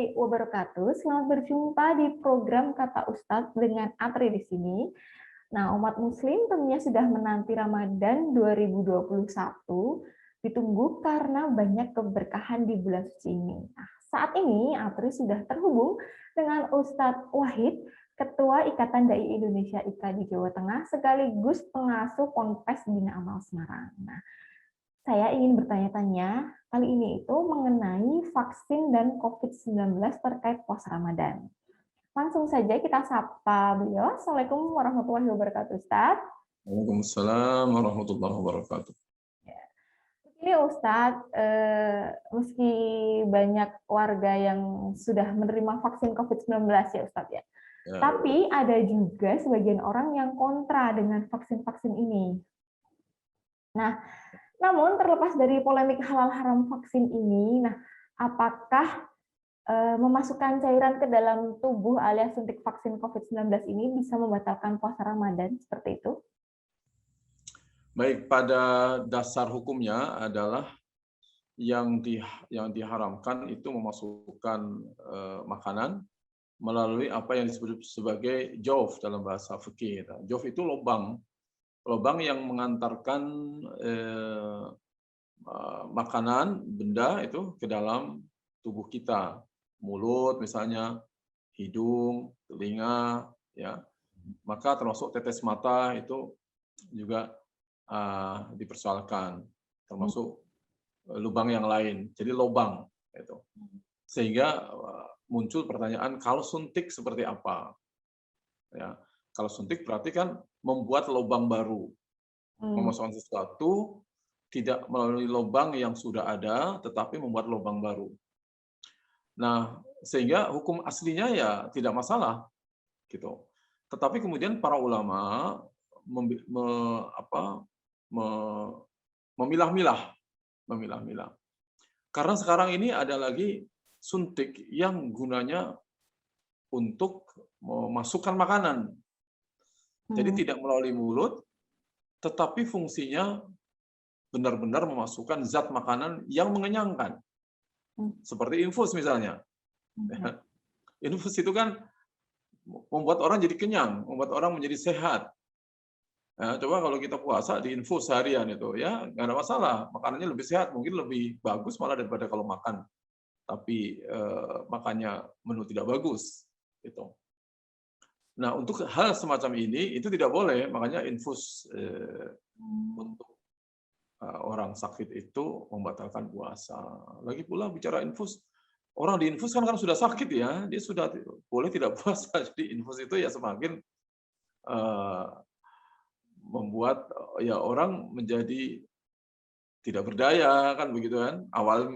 warahmatullahi wabarakatuh. Selamat berjumpa di program Kata Ustadz dengan Atri di sini. Nah, umat muslim tentunya sudah menanti Ramadan 2021. Ditunggu karena banyak keberkahan di bulan suci ini. Nah, saat ini Atri sudah terhubung dengan Ustadz Wahid, Ketua Ikatan Dai Indonesia IKA di Jawa Tengah, sekaligus pengasuh Ponpes Bina Amal Semarang. Nah, saya ingin bertanya-tanya kali ini itu mengenai vaksin dan COVID-19 terkait puasa Ramadan. Langsung saja kita sapa beliau. Assalamualaikum warahmatullahi wabarakatuh, Ustaz. Waalaikumsalam warahmatullahi wabarakatuh. Ini Ustadz, meski banyak warga yang sudah menerima vaksin COVID-19 ya Ustadz ya, tapi ada juga sebagian orang yang kontra dengan vaksin-vaksin ini. Nah, namun terlepas dari polemik halal haram vaksin ini, nah apakah memasukkan cairan ke dalam tubuh alias suntik vaksin COVID-19 ini bisa membatalkan puasa Ramadan seperti itu? Baik, pada dasar hukumnya adalah yang diharamkan itu memasukkan makanan melalui apa yang disebut sebagai jauf dalam bahasa fikih. Jauf itu lubang yang mengantarkan makanan, benda itu ke dalam tubuh kita, mulut misalnya, hidung, telinga, ya, maka termasuk tetes mata itu juga dipersoalkan, termasuk lubang yang lain. Jadi lubang itu. Sehingga muncul pertanyaan kalau suntik seperti apa? Ya, kalau suntik berarti kan membuat lubang baru, memasukkan sesuatu tidak melalui lubang yang sudah ada, tetapi membuat lubang baru. Nah, sehingga hukum aslinya ya tidak masalah, gitu. Tetapi kemudian para ulama memilah-milah. Karena sekarang ini ada lagi suntik yang gunanya untuk memasukkan makanan. Jadi tidak melalui mulut, tetapi fungsinya benar-benar memasukkan zat makanan yang mengenyangkan. Seperti infus misalnya. Infus itu kan membuat orang jadi kenyang, membuat orang menjadi sehat. Nah, coba kalau kita puasa diinfus seharian itu, ya nggak ada masalah. Makanannya lebih sehat, mungkin lebih bagus malah daripada kalau makan. Tapi makannya menu tidak bagus. Gitu. Nah, untuk hal semacam ini, itu tidak boleh. Makanya infus untuk orang sakit itu membatalkan puasa. Lagi pula bicara infus, orang diinfus kan sudah sakit ya, dia sudah boleh tidak puasa. Jadi infus itu ya semakin membuat ya orang menjadi tidak berdaya kan begitu kan.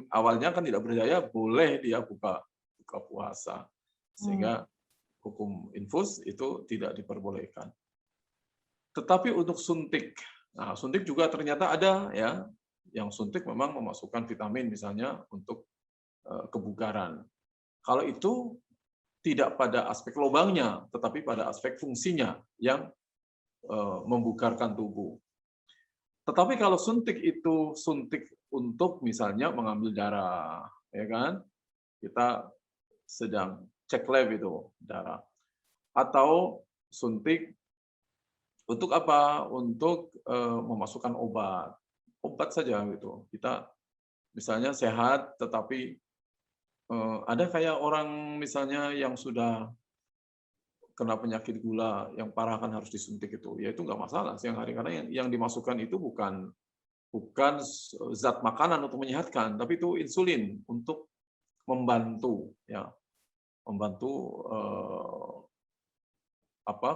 Awalnya kan tidak berdaya, boleh dia buka puasa. Sehingga hukum infus itu tidak diperbolehkan. Tetapi untuk suntik, nah suntik juga ternyata ada ya, yang suntik memang memasukkan vitamin misalnya untuk kebugaran. Kalau itu tidak pada aspek lubangnya, tetapi pada aspek fungsinya yang membugarkan tubuh. Tetapi kalau suntik itu suntik untuk misalnya mengambil darah, ya kan? Kita sedang cek lab itu darah. Atau suntik untuk apa? Untuk memasukkan obat. Obat saja gitu. Kita misalnya sehat tetapi ada kayak orang misalnya yang sudah kena penyakit gula yang parah kan harus disuntik itu. Ya itu nggak masalah siang hari karena yang dimasukkan itu bukan zat makanan untuk menyehatkan, tapi itu insulin untuk membantu ya, membantu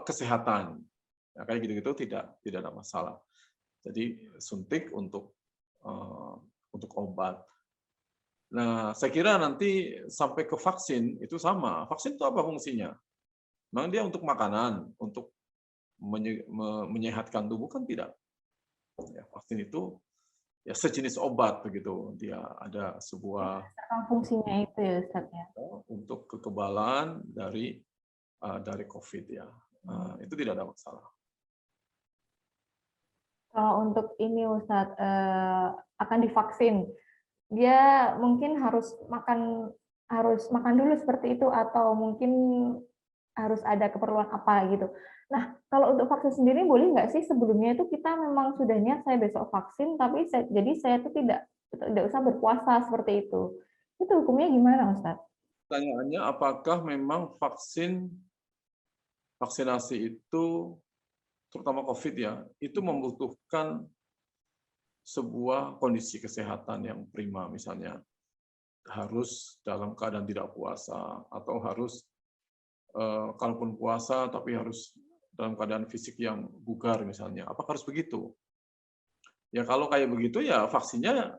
kesehatan. Ya, kayak gitu-gitu tidak ada masalah. Jadi suntik untuk obat. Nah, saya kira nanti sampai ke vaksin itu sama. Vaksin itu apa fungsinya? Memang dia untuk makanan, untuk menyehatkan tubuh kan tidak. Ya, vaksin itu ya sejenis obat begitu. Dia ada sebuah fungsinya itu ya Ustaz ya. Untuk kekebalan dari COVID ya. Itu tidak ada masalah. Kalau untuk ini Ustaz akan divaksin, dia mungkin harus makan harus makan dulu seperti itu atau mungkin harus ada keperluan apa gitu. Nah, kalau untuk vaksin sendiri boleh nggak sih sebelumnya itu kita memang sudah niat saya besok vaksin, tapi jadi saya itu tidak usah berpuasa seperti itu. Itu hukumnya gimana, Ustadz? Pertanyaannya, apakah memang vaksinasi itu, terutama COVID ya, itu membutuhkan sebuah kondisi kesehatan yang prima, misalnya harus dalam keadaan tidak puasa, atau harus kalaupun puasa tapi harus dalam keadaan fisik yang bugar misalnya. Apakah harus begitu? Ya kalau kayak begitu ya vaksinnya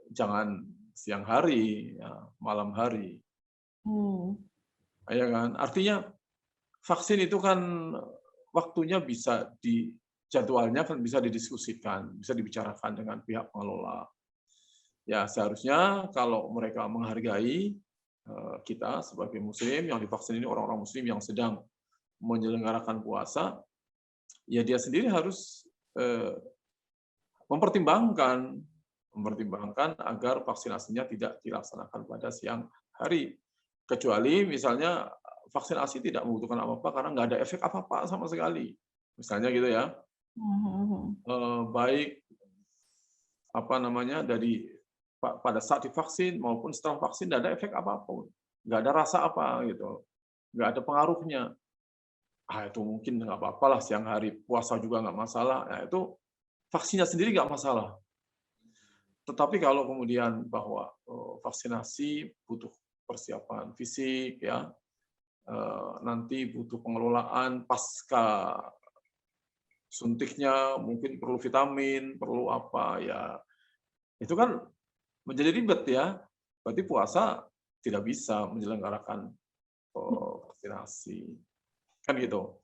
jangan siang hari, ya, malam hari. Hmm. Ya kan? Artinya vaksin itu kan waktunya bisa jadwalnya kan bisa didiskusikan, bisa dibicarakan dengan pihak pengelola. Ya seharusnya kalau mereka menghargai kita sebagai muslim, yang divaksin ini orang-orang muslim yang sedang menyelenggarakan puasa, ya dia sendiri harus mempertimbangkan agar vaksinasinya tidak dilaksanakan pada siang hari. Kecuali misalnya vaksinasi tidak membutuhkan apa-apa karena nggak ada efek apa-apa sama sekali. Misalnya gitu ya. Baik apa namanya pada saat divaksin maupun setelah vaksin nggak ada efek apapun. Nggak ada rasa apa gitu. Nggak ada pengaruhnya. Itu mungkin nggak apa-apa lah siang hari, puasa juga nggak masalah. Nah, itu vaksinnya sendiri nggak masalah. Tetapi kalau kemudian bahwa vaksinasi butuh persiapan fisik, ya, nanti butuh pengelolaan pasca suntiknya, mungkin perlu vitamin, perlu apa, ya itu kan menjadi ribet ya. Berarti puasa tidak bisa menyelenggarakan vaksinasi. Kan gitu.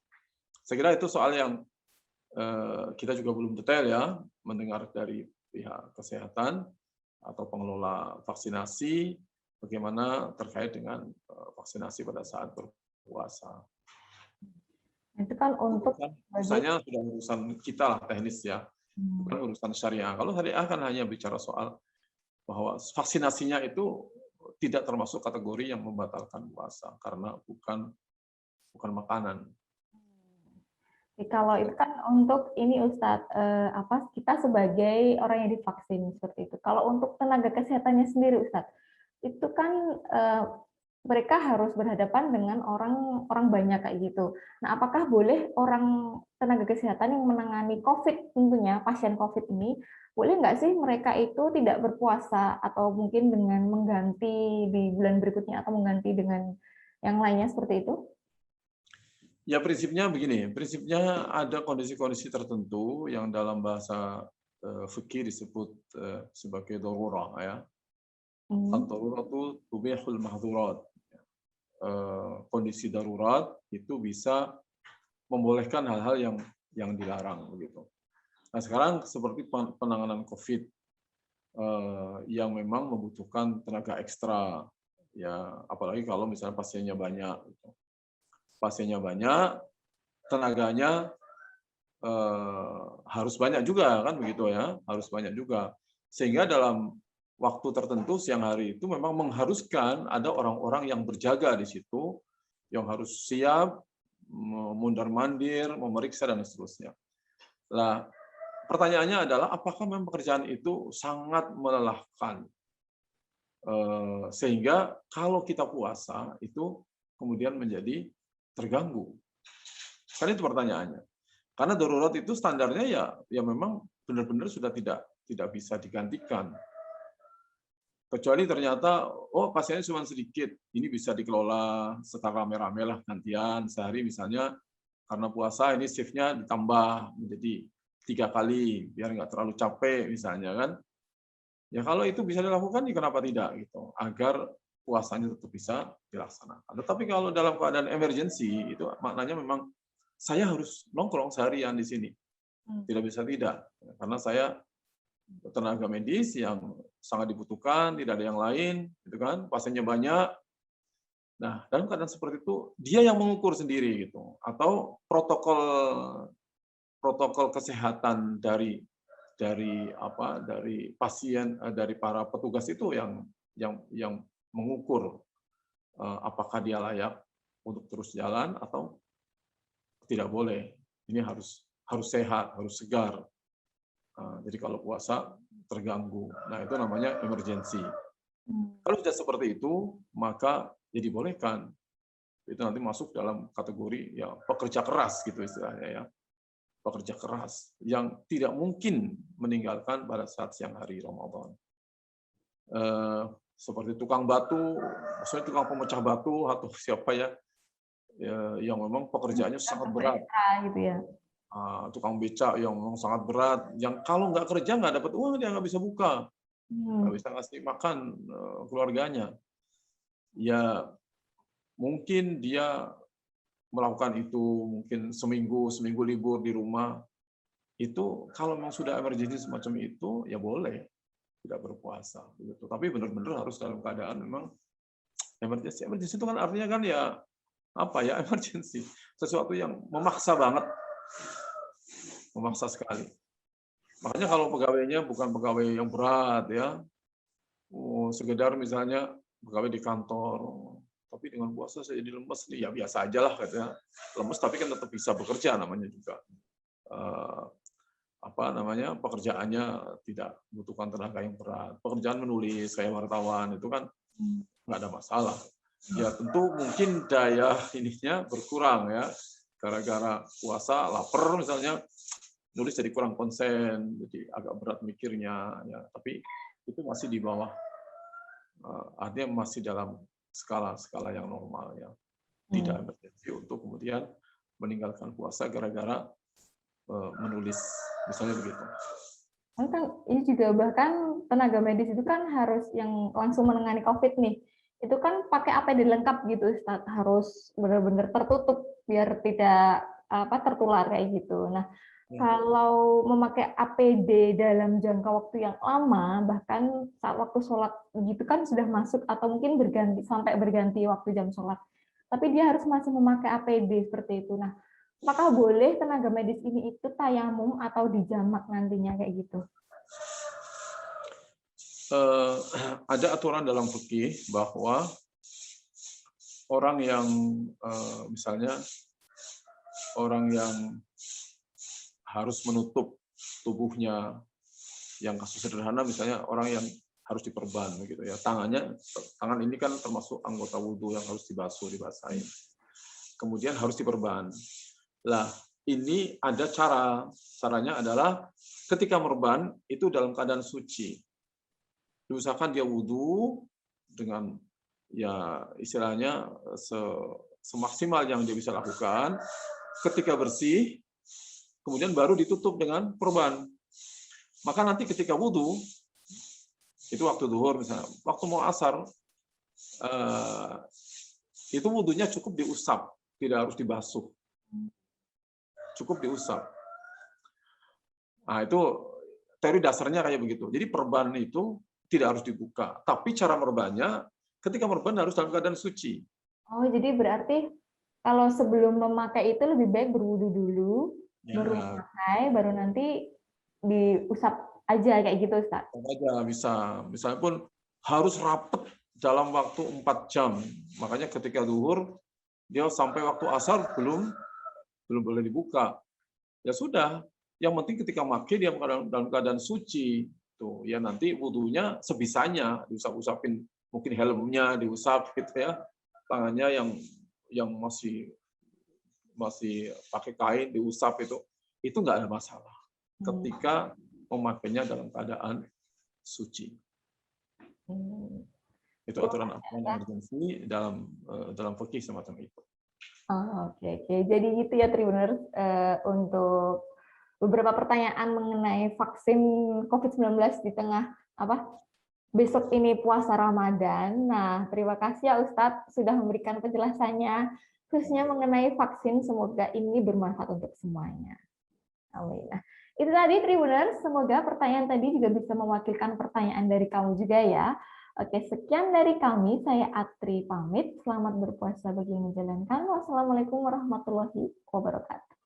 Saya kira itu soal yang kita juga belum detail ya, mendengar dari pihak kesehatan atau pengelola vaksinasi, bagaimana terkait dengan vaksinasi pada saat berpuasa. Itu kan untuk Urusannya sudah urusan kita lah, teknis ya, bukan urusan syariah. Kalau syariah kan hanya bicara soal bahwa vaksinasinya itu tidak termasuk kategori yang membatalkan puasa karena bukan makanan. Kalau itu kan untuk ini Ustadz, kita sebagai orang yang divaksin seperti itu. Kalau untuk tenaga kesehatannya sendiri Ustadz, itu kan mereka harus berhadapan dengan orang banyak kayak gitu. Nah, apakah boleh orang tenaga kesehatan yang menangani COVID tentunya pasien COVID ini boleh nggak sih mereka itu tidak berpuasa atau mungkin dengan mengganti di bulan berikutnya atau mengganti dengan yang lainnya seperti itu? Ya prinsipnya begini, prinsipnya ada kondisi-kondisi tertentu yang dalam bahasa fikih disebut sebagai darurah ya. Ad-darurat itu tubihul mahdhurat. Kondisi darurat itu bisa membolehkan hal-hal yang dilarang begitu. Nah, sekarang seperti penanganan COVID yang memang membutuhkan tenaga ekstra ya, apalagi kalau misalnya pasiennya banyak gitu. Pasiennya banyak, tenaganya harus banyak juga kan begitu ya, harus banyak juga. Sehingga dalam waktu tertentu siang hari itu memang mengharuskan ada orang-orang yang berjaga di situ, yang harus siap mondar-mandir, memeriksa dan seterusnya. Nah, pertanyaannya adalah apakah memang pekerjaan itu sangat melelahkan sehingga kalau kita puasa itu kemudian menjadi terganggu. Kan itu pertanyaannya. Karena darurat itu standarnya ya memang benar-benar sudah tidak bisa digantikan. Kecuali ternyata pasiennya cuma sedikit, ini bisa dikelola secara rame-rame lah gantian sehari misalnya karena puasa ini shift-nya ditambah menjadi 3 kali biar nggak terlalu capek misalnya kan. Ya kalau itu bisa dilakukan ya kenapa tidak gitu agar puasanya tetap bisa dilaksanakan. Tetapi kalau dalam keadaan emergency itu maknanya memang saya harus nongkrong seharian di sini. Tidak bisa tidak. Karena saya tenaga medis yang sangat dibutuhkan, tidak ada yang lain, gitu kan? Pasiennya banyak. Nah, dalam keadaan seperti itu dia yang mengukur sendiri gitu. Atau protokol kesehatan dari pasien dari para petugas itu yang mengukur apakah dia layak untuk terus jalan atau tidak boleh. Ini harus sehat, harus segar. Jadi kalau puasa terganggu, nah itu namanya emergensi. Kalau sudah seperti itu, maka ya dibolehkan. Itu nanti masuk dalam kategori ya pekerja keras gitu istilahnya ya. Pekerja keras yang tidak mungkin meninggalkan pada saat siang hari Ramadan. Seperti tukang batu, maksudnya tukang pemecah batu atau siapa ya, yang memang pekerjaannya sangat berat. Gitu ya. Tukang becak yang memang sangat berat, yang kalau nggak kerja nggak dapat uang, dia nggak bisa buka, nggak bisa ngasih makan keluarganya. Ya mungkin dia melakukan itu mungkin seminggu libur di rumah. Itu kalau memang sudah emergensi semacam itu, ya boleh tidak berpuasa. Begitu. Tapi benar-benar harus dalam keadaan memang emergensi. Emergensi itu kan artinya kan ya apa ya, emergensi. Sesuatu yang memaksa banget. Memaksa sekali. Makanya kalau pegawainya bukan pegawai yang berat ya, sekedar misalnya pegawai di kantor, tapi dengan puasa saya jadi lemes nih, ya biasa aja lah katanya. Lemes tapi kan tetap bisa bekerja namanya juga. Pekerjaannya tidak membutuhkan tenaga yang berat. Pekerjaan menulis kayak wartawan itu kan nggak ada masalah. Ya tentu mungkin daya ininya berkurang ya, gara-gara puasa lapar misalnya, nulis jadi kurang konsen, jadi agak berat mikirnya ya. Tapi itu masih di bawah, artinya masih dalam skala yang normal ya. Tidak emergensi untuk kemudian meninggalkan puasa gara-gara menulis, misalnya begitu. Kan ini juga bahkan tenaga medis itu kan harus yang langsung menangani COVID nih. Itu kan pakai APD lengkap gitu, Ustaz. Harus benar-benar tertutup biar tidak tertular kayak gitu. Nah, kalau memakai APD dalam jangka waktu yang lama, bahkan saat waktu sholat gitu kan sudah masuk atau mungkin sampai berganti waktu jam sholat. Tapi dia harus masih memakai APD seperti itu. Nah, apakah boleh tenaga medis ini itu tayamum atau dijamak nantinya kayak gitu? Ada aturan dalam fikih bahwa orang yang misalnya orang yang harus menutup tubuhnya, yang kasus sederhana misalnya orang yang harus diperban gitu ya, tangan ini kan termasuk anggota wudhu yang harus dibasuh, dibasahin, kemudian harus diperban. Lah ini ada caranya adalah ketika merban itu dalam keadaan suci, diusahakan dia wudhu dengan ya istilahnya semaksimal yang dia bisa lakukan. Ketika bersih, kemudian baru ditutup dengan perban. Maka nanti ketika wudhu, itu waktu zuhur misalnya, waktu mau asar, itu wudhunya cukup diusap, tidak harus dibasuh. Cukup diusap. Nah itu teori dasarnya kayak begitu. Jadi perban itu tidak harus dibuka, tapi cara merbannya ketika merban harus dalam keadaan suci. Oh, jadi berarti kalau sebelum memakai itu lebih baik berwudu dulu, baru memakai, baru nanti diusap aja kayak gitu, Ustaz? Aja bisa. Misalnya pun harus rapet dalam waktu 4 jam. Makanya ketika zuhur, dia sampai waktu asar belum boleh dibuka. Ya sudah, yang penting ketika pakai dia dalam keadaan suci. Tuh, ya nanti wudunya sebisanya, diusap-usapin, mungkin helmnya diusap gitu ya. Tangannya yang masih pakai kain diusap itu nggak ada masalah. Ketika memakainya dalam keadaan suci. Itu aturan emergensi dalam fikih semacam itu. Oke. Jadi gitu ya Tribuners, untuk beberapa pertanyaan mengenai vaksin COVID-19 di tengah besok ini puasa Ramadan. Nah, terima kasih ya Ustadz sudah memberikan penjelasannya, khususnya mengenai vaksin. Semoga ini bermanfaat untuk semuanya. Amin. Nah, itu tadi Tribuners, semoga pertanyaan tadi juga bisa mewakilkan pertanyaan dari kamu juga ya. Oke, sekian dari kami. Saya Atri pamit. Selamat berpuasa bagi yang menjalankan. Wassalamualaikum warahmatullahi wabarakatuh.